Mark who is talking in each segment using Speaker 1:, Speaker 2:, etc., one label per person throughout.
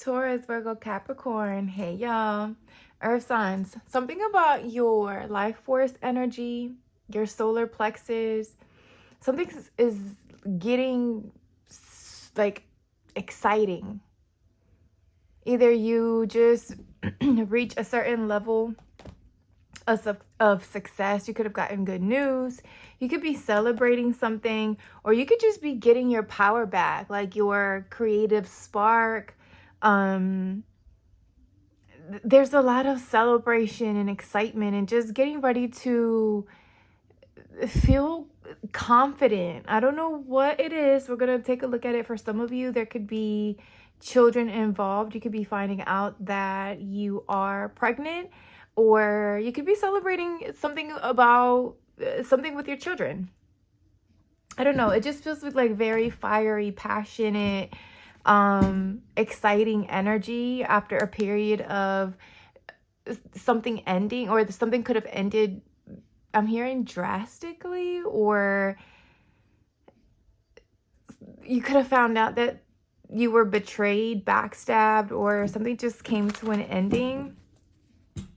Speaker 1: Taurus, Virgo, Capricorn. Hey, y'all. Earth signs. Something about your life force energy, your solar plexus, something is getting like exciting. Either you just reach a certain level of success. You could have gotten good news. You could be celebrating something, or you could just be getting your power back, like your creative spark. There's a lot of celebration and excitement and just getting ready to feel confident. I don't know what it is. We're going to take a look at it. For some of you, there could be children involved. You could be finding out that you are pregnant, or you could be celebrating something about something with your children. I don't know. It just feels like very fiery, passionate, exciting energy after a period of something ending, or something could have ended, I'm hearing drastically, or you could have found out that you were betrayed, backstabbed, or something just came to an ending.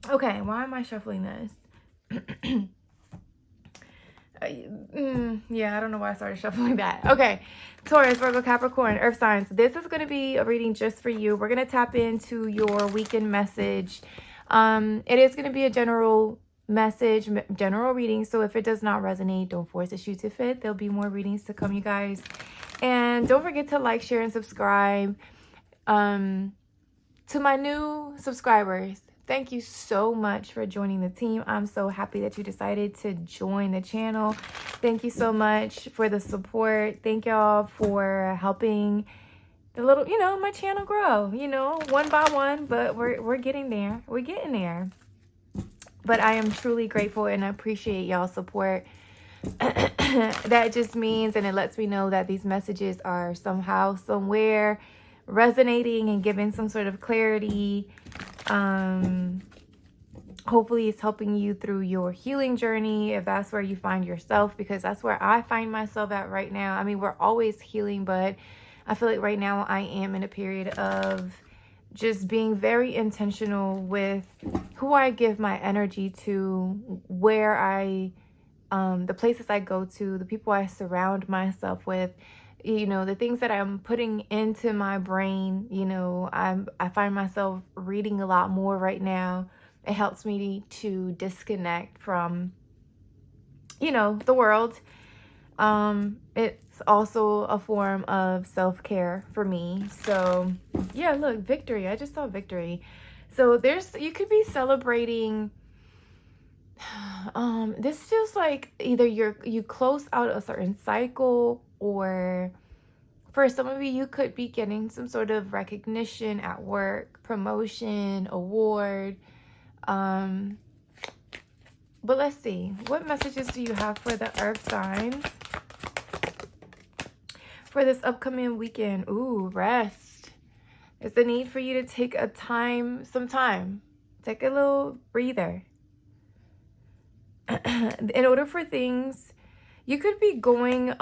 Speaker 1: Okay, why am I shuffling this? Yeah, I don't know why I started shuffling that. Okay, Taurus, Virgo, Capricorn, Earth signs. This is going to be a reading just for you. We're going to tap into your weekend message. It is going to be a general message, general reading. So if it does not resonate, don't force the shoe to fit. There'll be more readings to come, you guys. And don't forget to like, share, and subscribe. To my new subscribers, thank you so much for joining the team. I'm so happy that you decided to join the channel. Thank you so much for the support. Thank y'all for helping the little, my channel grow, one by one, but we're getting there. We're getting there. But I am truly grateful and appreciate y'all's support. That just means, and it lets me know that these messages are somehow, somewhere resonating and giving some sort of clarity. Hopefully it's helping you through your healing journey, if that's where you find yourself, because that's where I find myself at right now. I mean, we're always healing, but I feel like right now I am in a period of just being very intentional with who I give my energy to, where the places I go to, the people I surround myself with, the things that I'm putting into my brain. I find myself reading a lot more right now. It helps me to disconnect from, the world. It's also a form of self-care for me. So yeah, look, victory. I just saw victory. So you could be celebrating. This feels like either you close out a certain cycle, or for some of you could be getting some sort of recognition at work, promotion, award. But let's see, what messages do you have for the Earth signs for this upcoming weekend? Ooh, rest. It's the need for you to take some time. Take a little breather. In order for things, you could be going,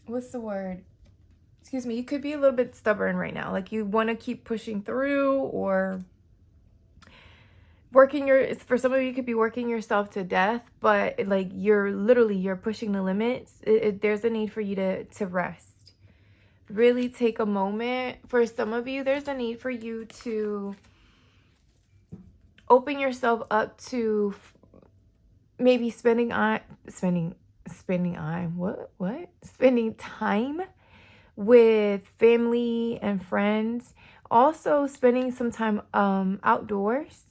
Speaker 1: what's the word? Excuse me. You could be a little bit stubborn right now. Like you want to keep pushing through, or for some of you, you could be working yourself to death, but like you're pushing the limits. There's a need for you to rest. Really take a moment. For some of you, there's a need for you to open yourself up to maybe spending time with family and friends. Also spending some time outdoors.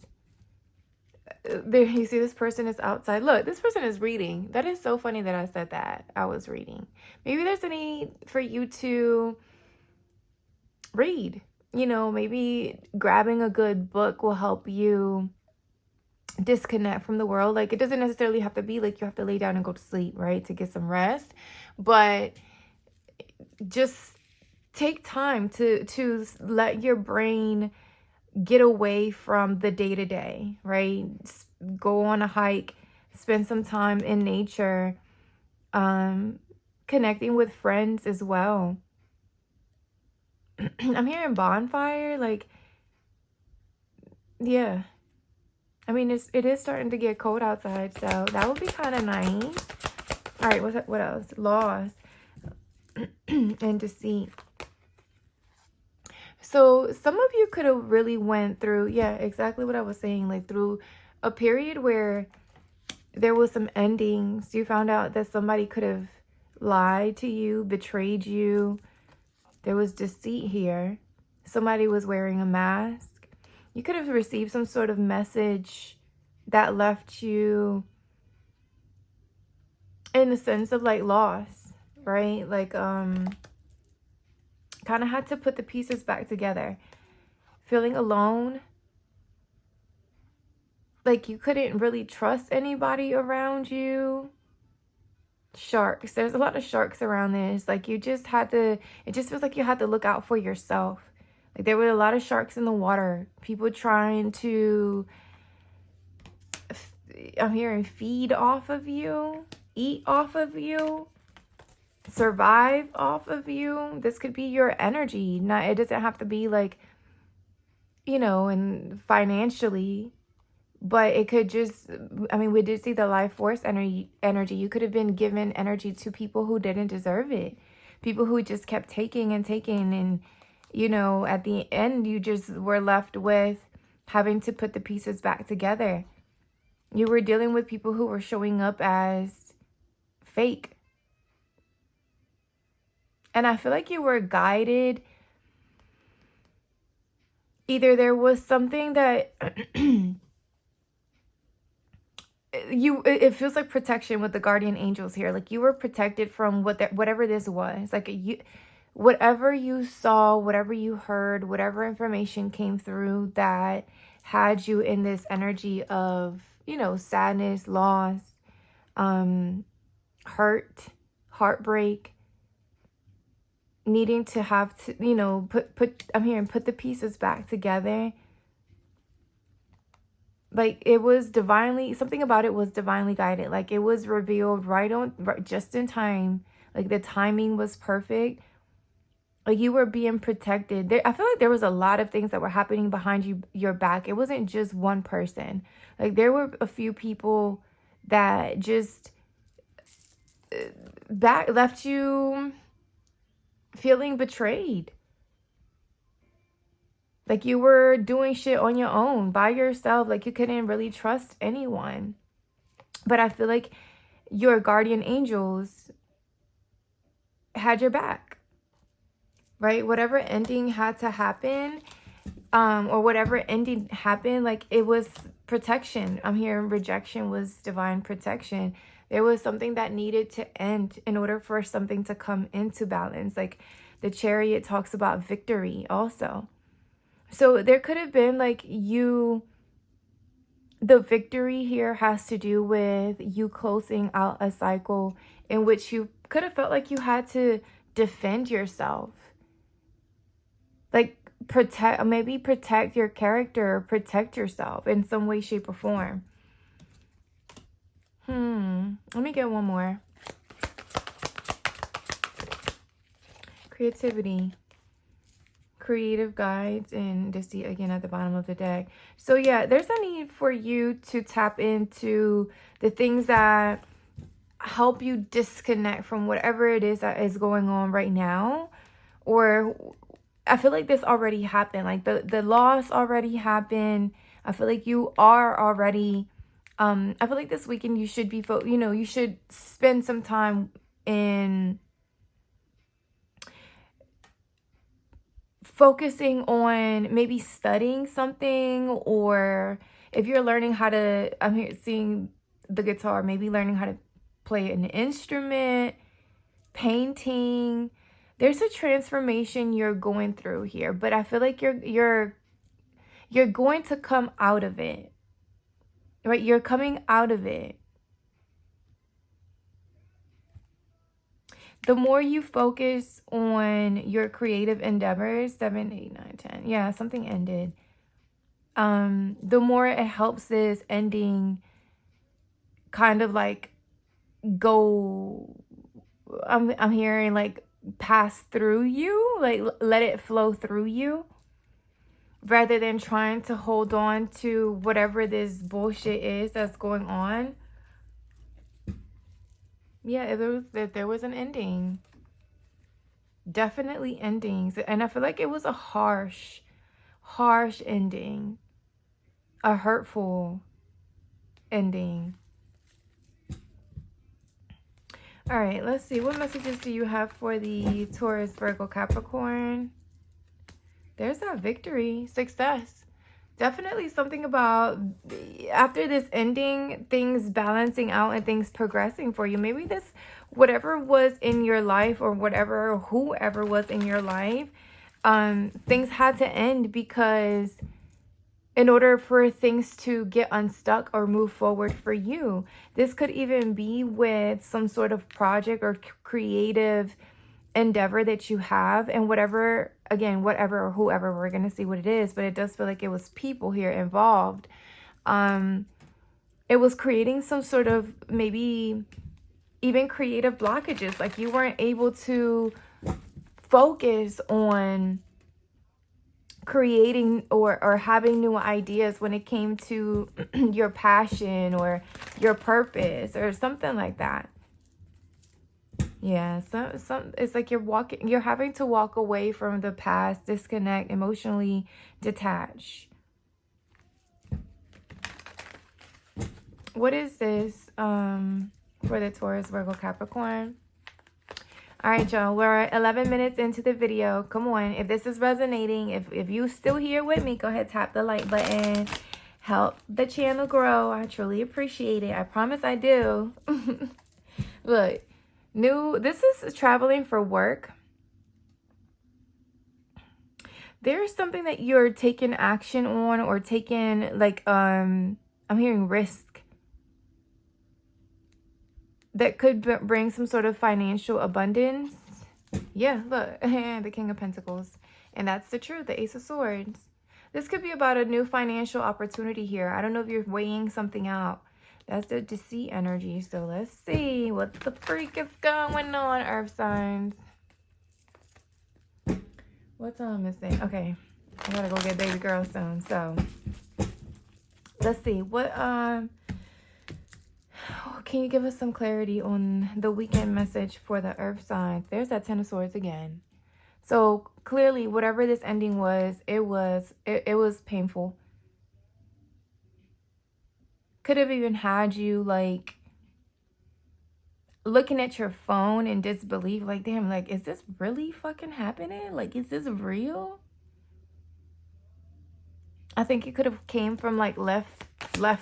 Speaker 1: There, you see, this person is outside. Look, this person is reading. That is so funny that I said that. I was reading. Maybe there's a need for you to read. Maybe grabbing a good book will help you disconnect from the world. Like, it doesn't necessarily have to be like you have to lay down and go to sleep, right, to get some rest, but just take time to let your brain get away from the day-to-day, right? Go on a hike, spend some time in nature, connecting with friends as well. I'm hearing bonfire, like, yeah. I mean, it is starting to get cold outside, so that would be kind of nice. All right, what else? Loss and deceit. So some of you could have really went through, yeah, exactly what I was saying, like through a period where there was some endings. You found out that somebody could have lied to you, betrayed you. There was deceit here. Somebody was wearing a mask. You could have received some sort of message that left you in a sense of like loss, right? Like, kind of had to put the pieces back together. Feeling alone. Like you couldn't really trust anybody around you. Sharks. There's a lot of sharks around this. Like you just had to, it just feels like you had to look out for yourself. Like there were a lot of sharks in the water. People trying to, I'm hearing, feed off of you, eat off of you, survive off of you. This could be your energy. Not, it doesn't have to be like, you know, and financially. But it could just, I mean, we did see the life force energy. You could have been given energy to people who didn't deserve it. People who just kept taking and taking. And, you know, at the end, you just were left with having to put the pieces back together. You were dealing with people who were showing up as fake. And I feel like you were guided. Either there was something that... it feels like protection with the guardian angels here. Like you were protected from whatever this was. Like whatever you saw, whatever you heard, whatever information came through that had you in this energy of, you know, sadness, loss, hurt, heartbreak, needing to have to, you know, I'm hearing put the pieces back together. Like it was divinely, something about it was divinely guided. Like it was revealed right just in time. Like the timing was perfect. Like you were being protected. I feel like there was a lot of things that were happening behind your back. It wasn't just one person. Like there were a few people that just left you feeling betrayed. Like you were doing shit on your own, by yourself. Like you couldn't really trust anyone. But I feel like your guardian angels had your back, right? Whatever ending had to happen, or whatever ending happened, like it was protection. I'm hearing rejection was divine protection. There was something that needed to end in order for something to come into balance. Like the Chariot talks about victory also. So there could have been like the victory here has to do with you closing out a cycle in which you could have felt like you had to defend yourself. Like maybe protect your character, or protect yourself in some way, shape, or form. Let me get one more. Creativity. Creative guides and deceit again at the bottom of the deck. So yeah, there's a need for you to tap into the things that help you disconnect from whatever it is that is going on right now. Or I feel like this already happened. Like the loss already happened. I feel like you are already I feel like this weekend you should be you should spend some time in focusing on maybe studying something, or if you're learning how to, I'm here seeing the guitar, maybe learning how to play an instrument, painting. There's a transformation you're going through here, but I feel like you're going to come out of it, right? You're coming out of it. The more you focus on your creative endeavors, 7, 8, 9, 10. Yeah, something ended. The more it helps this ending kind of like go, I'm hearing like pass through you, like let it flow through you, rather than trying to hold on to whatever this bullshit is that's going on. Yeah, there was an ending. Definitely endings. And I feel like it was a harsh ending. A hurtful ending. All right, let's see. What messages do you have for the Taurus, Virgo, Capricorn? There's that victory, success. Definitely something about after this ending, things balancing out and things progressing for you. Maybe this, whatever was in your life or whatever, whoever was in your life, things had to end because in order for things to get unstuck or move forward for you. This could even be with some sort of project or creative endeavor that you have, and whatever, again, whatever or whoever, we're going to see what it is, but it does feel like it was people here involved. It was creating some sort of maybe even creative blockages, like you weren't able to focus on creating or having new ideas when it came to your passion or your purpose or something like that. Yeah, some it's like you're having to walk away from the past, disconnect, emotionally detach. What is this for the Taurus, Virgo, Capricorn? All right, y'all, we're 11 minutes into the video. Come on, if this is resonating, if you still here with me, go ahead, tap the like button. Help the channel grow. I truly appreciate it. I promise I do. Look, this is traveling for work. There's something that you're taking action on or taking, like, I'm hearing risk. That could bring some sort of financial abundance. Yeah, look, the King of Pentacles. And that's the truth, the Ace of Swords. This could be about a new financial opportunity here. I don't know if you're weighing something out. That's the deceit energy. So let's see what the freak is going on, Earth signs. What time is it? Okay, I gotta go get baby girl soon. So let's see what can you give us some clarity on the weekend message for the Earth signs? There's that Ten of Swords again. So clearly, whatever this ending was, it was painful. Could have even had you like looking at your phone in disbelief, like, damn, like, is this really fucking happening? Like, is this real? I think it could have came from like left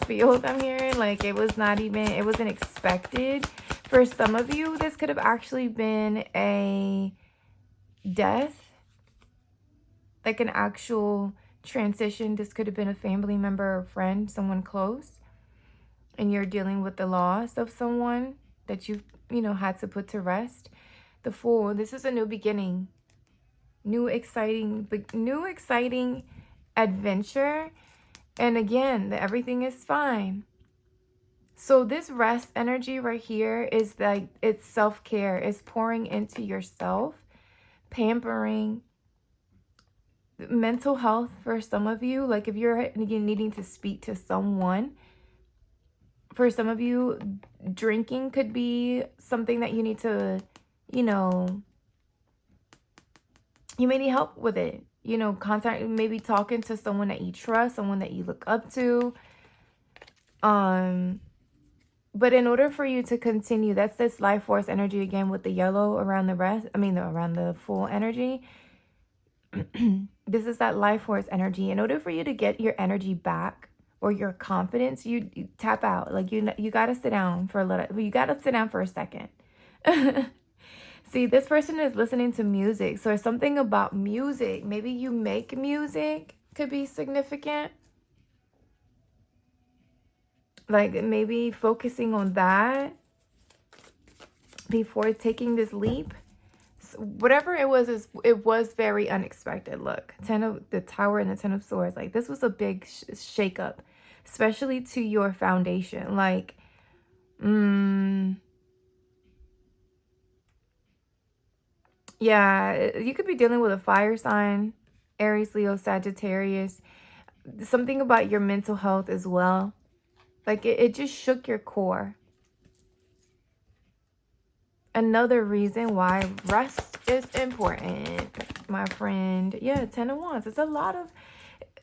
Speaker 1: field, I'm hearing. Like, it wasn't expected. For some of you, this could have actually been a death, like an actual transition. This could have been a family member or friend, someone close, and you're dealing with the loss of someone that you've, had to put to rest. The Fool, this is a new beginning, new exciting adventure. And again, everything is fine. So this rest energy right here is like, it's self-care. It's pouring into yourself, pampering, mental health for some of you. Like if you're needing to speak to someone, for some of you, drinking could be something that you need to, you may need help with it. Contact, maybe talking to someone that you trust, someone that you look up to. But in order for you to continue, that's this life force energy again with the yellow around the around the Fool energy. This is that life force energy. In order for you to get your energy back or your confidence, you tap out. Like you got to sit down for a little. You got to sit down for a second. See, this person is listening to music. So there's something about music. Maybe you make music, could be significant. Like maybe focusing on that before taking this leap. So whatever it was very unexpected. Look, the Tower and the Ten of Swords. Like this was a big shakeup, especially to your foundation. Like, Yeah, you could be dealing with a fire sign, Aries, Leo, Sagittarius. Something about your mental health as well. Like it just shook your core. Another reason why rest is important, my friend. Yeah, 10 of Wands. It's a lot of...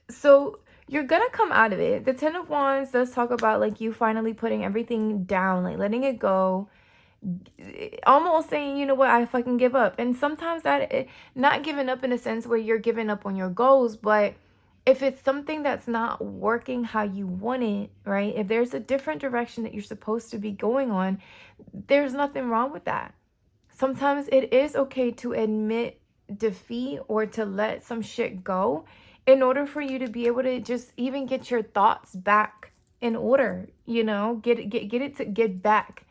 Speaker 1: So you're gonna come out of it. The 10 of Wands does talk about like you finally putting everything down, like letting it go, almost saying, you know what, I fucking give up. And sometimes that, not giving up in a sense where you're giving up on your goals, but if it's something that's not working how you want it, right? If there's a different direction that you're supposed to be going on, there's nothing wrong with that. Sometimes it is okay to admit defeat or to let some shit go in order for you to be able to just even get your thoughts back in order, you know, get back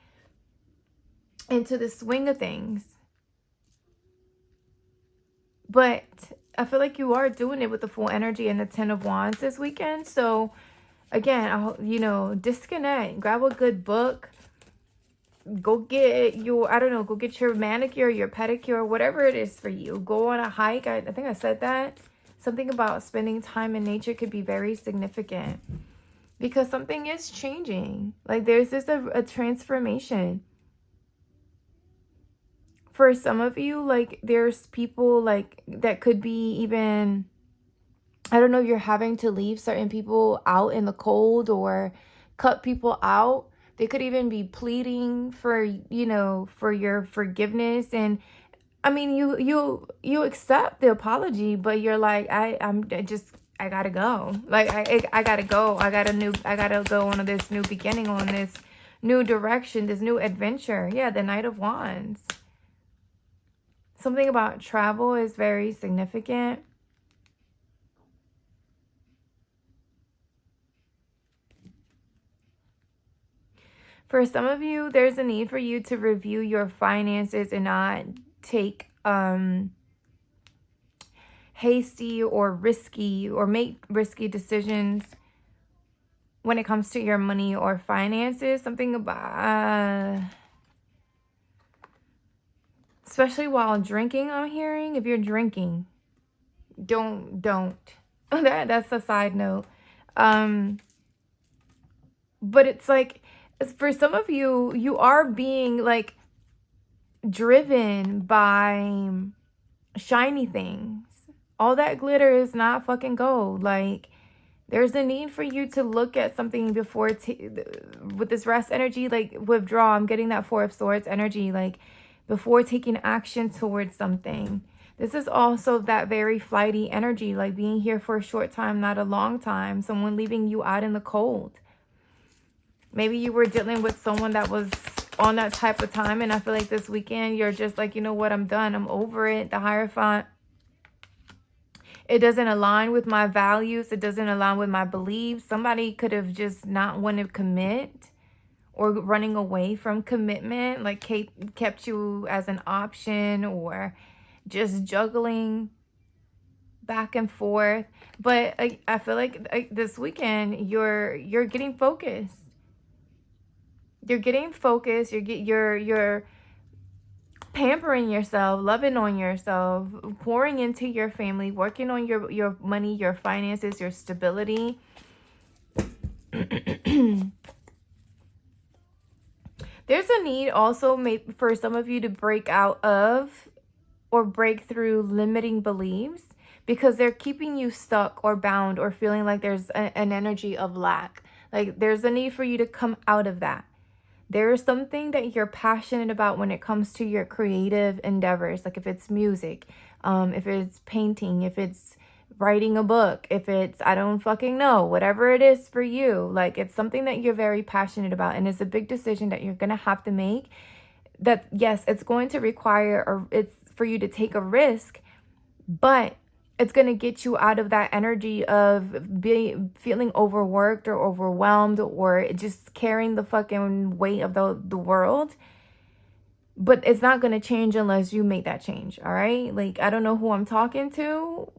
Speaker 1: into the swing of things. But I feel like you are doing it with the full energy and the 10 of Wands this weekend. So again, you know, disconnect, grab a good book, go get your, I don't know, go get your manicure, your pedicure, whatever it is for you. Go on a hike. I think I said that. Something about spending time in nature could be very significant because something is changing. Like there's just a transformation. For some of you, like there's people like that could be even, I don't know, you're having to leave certain people out in the cold or cut people out. They could even be pleading for, you know, for your forgiveness. And I mean, you accept the apology, but you're like, I gotta go. Like I gotta go. I gotta go on this new beginning, on this new direction, this new adventure. Yeah, the Knight of Wands. Something about travel is very significant. For some of you, there's a need for you to review your finances and not take hasty or risky or make risky decisions when it comes to your money or finances. Something about... especially while drinking, I'm hearing. If you're drinking, don't. That's a side note. But it's like, for some of you, you are being like driven by shiny things. All that glitter is not fucking gold. Like there's a need for you to look at something before with this rest energy, like withdraw. I'm getting that Four of Swords energy, like before taking action towards something. This is also that very flighty energy, like being here for a short time, not a long time. Someone leaving you out in the cold. Maybe you were dealing with someone that was on that type of time, and I feel like this weekend you're just like, you know what, I'm done. I'm over it. The Hierophant, it doesn't align with my values. It doesn't align with my beliefs. Somebody could have just not wanted to commit or running away from commitment, like kept you as an option or just juggling back and forth. But I feel like this weekend you're getting focused. You're getting focused. You're pampering yourself, loving on yourself, pouring into your family, working on your money, your finances, your stability. There's a need also maybe for some of you to break out of or break through limiting beliefs because they're keeping you stuck or bound or feeling like there's an energy of lack. Like there's a need for you to come out of that. There is something that you're passionate about when it comes to your creative endeavors. Like if it's music, if it's painting, if it's writing a book, if it's, I don't fucking know, whatever it is for you. Like it's something that you're very passionate about, and it's a big decision that you're going to have to make. That, yes, it's going to require, it's for you to take a risk, but it's going to get you out of that energy of feeling overworked or overwhelmed or just carrying the fucking weight of the world. But it's not going to change unless you make that change, all right? Like, I don't know who I'm talking to.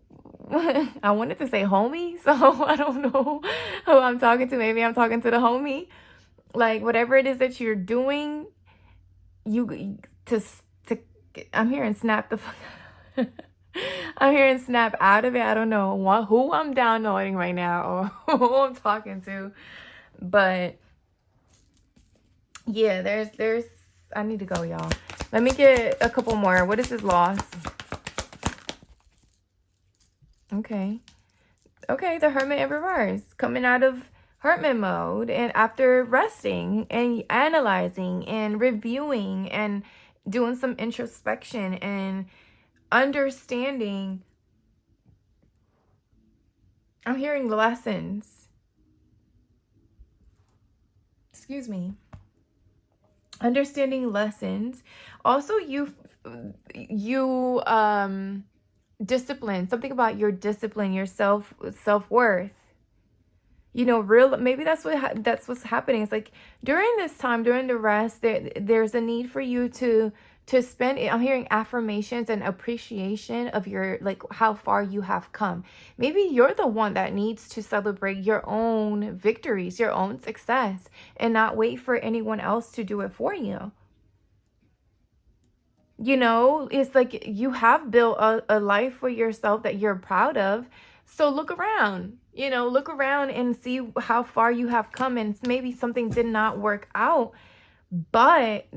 Speaker 1: I wanted to say homie, so I don't know who I'm talking to. Maybe I'm talking to the homie. Like, whatever it is that you're doing, you to I'm hearing snap the fuck out. I'm hearing snap out of it. I don't know who I'm downloading right now or who I'm talking to. But yeah, there's I need to go, y'all. Let me get a couple more. What is this loss? Okay. Okay, the Hermit in reverse. Coming out of Hermit mode and after resting and analyzing and reviewing and doing some introspection and understanding. I'm hearing lessons. Excuse me. Understanding lessons. Also, discipline. Something about your discipline, your self-worth. You know, maybe that's what's happening. It's like during this time, during the rest, there's a need for you to spend. I'm hearing affirmations and appreciation of your, like, how far you have come. Maybe you're the one that needs to celebrate your own victories, your own success, and not wait for anyone else to do it for you. You know, it's like you have built a life for yourself that you're proud of. So look around, you know, look around and see how far you have come. And maybe something did not work out, but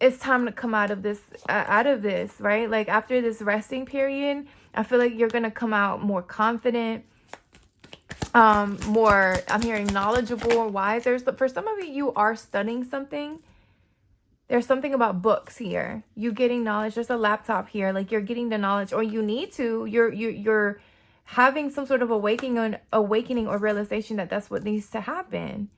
Speaker 1: it's time to come out of this, right? Like after this resting period, I feel like you're going to come out more confident, more, I'm hearing knowledgeable or wiser. So for some of you are studying something. There's something about books here. You getting knowledge. There's a laptop here. Like you're getting the knowledge, or you need to. You're having some sort of awakening or realization that that's what needs to happen.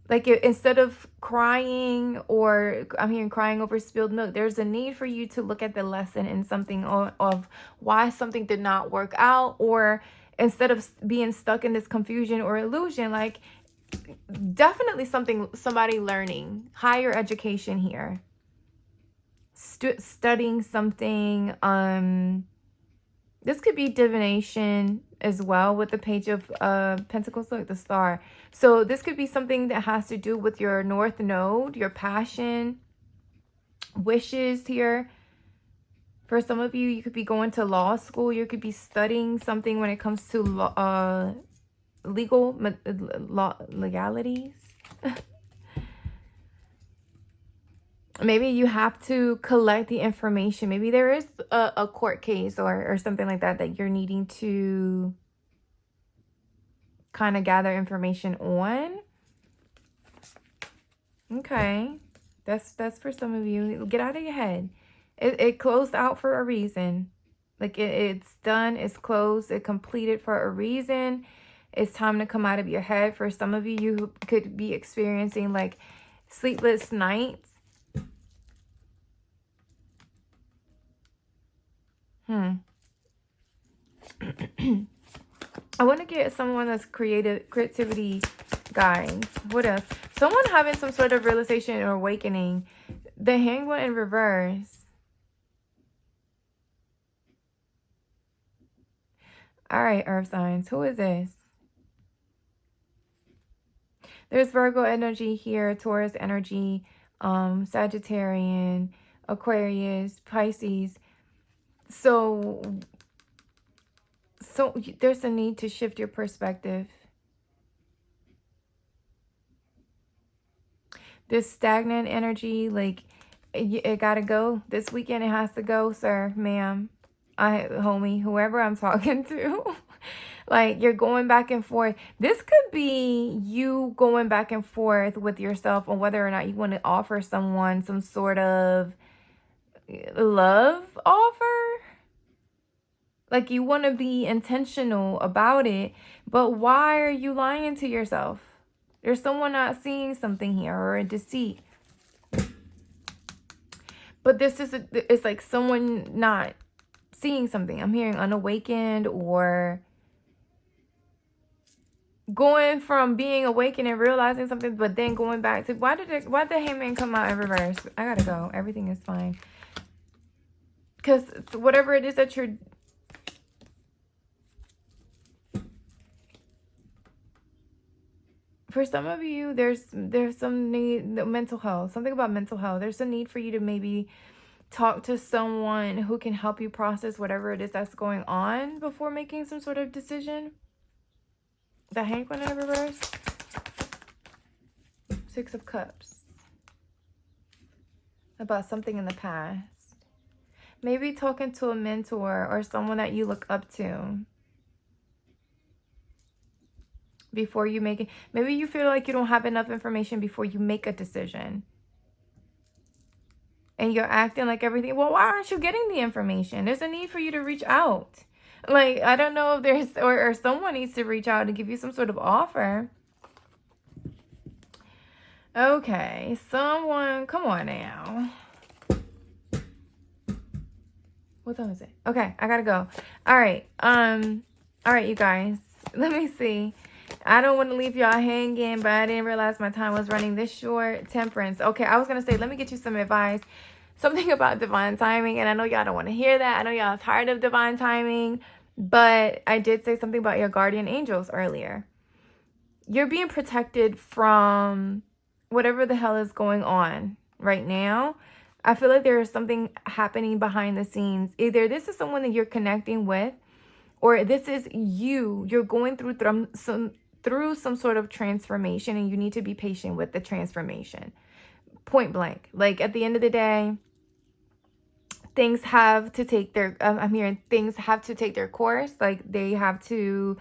Speaker 1: Like instead of crying, or I'm hearing crying over spilled milk, there's a need for you to look at the lesson in something of why something did not work out, or instead of being stuck in this confusion or illusion, like. Definitely somebody learning, higher education here, studying something. This could be divination as well with the Page of Pentacles, like the star. So this could be something that has to do with your North Node, your passion, wishes here. For some of you, you could be going to law school. You could be studying something when it comes to legalities. Maybe you have to collect the information. Maybe there is a court case or something like that you're needing to kind of gather information on. Okay, that's for some of you. Get out of your head. It closed out for a reason. Like it's done, it's closed, it completed for a reason. It's time to come out of your head. For some of you, you could be experiencing like sleepless nights. I want to get someone that's creativity guides. What else? Someone having some sort of realization or awakening. The Hanged One in reverse. All right, earth signs. Who is this? There's Virgo energy here, Taurus energy, Sagittarian, Aquarius, Pisces. So there's a need to shift your perspective. This stagnant energy, like it gotta go. This weekend it has to go, sir, ma'am, homie, whoever I'm talking to. Like you're going back and forth. This could be you going back and forth with yourself on whether or not you want to offer someone some sort of love offer. Like you want to be intentional about it, but why are you lying to yourself? There's someone not seeing something here, or a deceit. But this is it's like someone not seeing something. I'm hearing unawakened, or going from being awakened and realizing something, but then going back to why did the Hangman come out in reverse? I gotta go. Everything is fine. Because whatever it is that you're For some of you, there's some need, mental health, something about mental health. There's a need for you to maybe talk to someone who can help you process whatever it is that's going on before making some sort of decision. The Hanged One in the reverse. Six of Cups. About something in the past. Maybe talking to a mentor or someone that you look up to before you make it. Maybe you feel like you don't have enough information before you make a decision. And you're acting like everything. Well, why aren't you getting the information? There's a need for you to reach out. Like, I don't know if there's, or someone needs to reach out and give you some sort of offer. Okay, someone, come on now. What time is it? Okay, I gotta go. All right, you guys, let me see. I don't want to leave y'all hanging, but I didn't realize my time was running this short. Temperance. Okay, I was gonna say, let me get you some advice. Something about divine timing, and I know y'all don't want to hear that. I know y'all are tired of divine timing, but I did say something about your guardian angels earlier. You're being protected from whatever the hell is going on right now. I feel like there is something happening behind the scenes. Either this is someone that you're connecting with, or this is you. You're going through some sort of transformation, and you need to be patient with the transformation. Point blank. Like, at the end of the day, things have to take their, I'm hearing things have to take their course. Like, they have to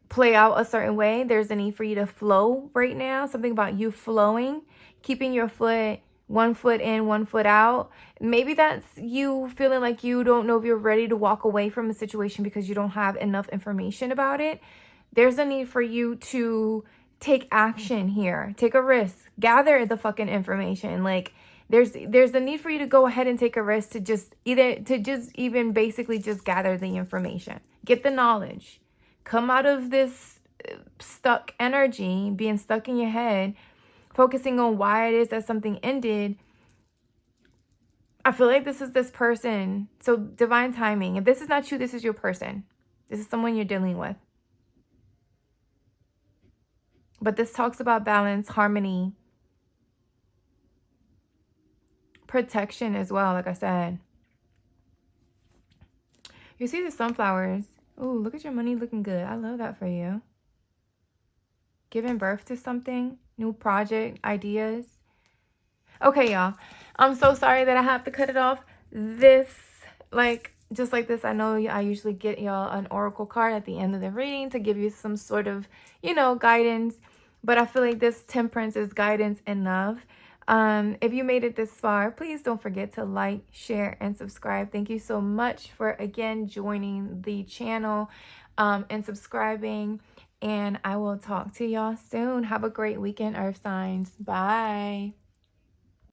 Speaker 1: play out a certain way. There's a need for you to flow right now. Something about you flowing, keeping your foot, one foot in, one foot out. Maybe that's you feeling like you don't know if you're ready to walk away from a situation because you don't have enough information about it. There's a need for you to take action here. Take a risk. Gather the fucking information. Like, there's a need for you to go ahead and take a risk to just even basically just gather the information. Get the knowledge. Come out of this stuck energy, being stuck in your head, focusing on why it is that something ended. I feel like this is this person. So divine timing. If this is not you, this is your person. This is someone you're dealing with. But this talks about balance, harmony, protection as well, like I said. You see the sunflowers. Ooh, look at your money looking good. I love that for you. Giving birth to something, new project, ideas. Okay, y'all. I'm so sorry that I have to cut it off. Just like this, I know I usually get y'all an oracle card at the end of the reading to give you some sort of, guidance. But I feel like this temperance is guidance enough. If you made it this far, please don't forget to like, share, and subscribe. Thank you so much for, again, joining the channel and subscribing. And I will talk to y'all soon. Have a great weekend, Earth signs. Bye.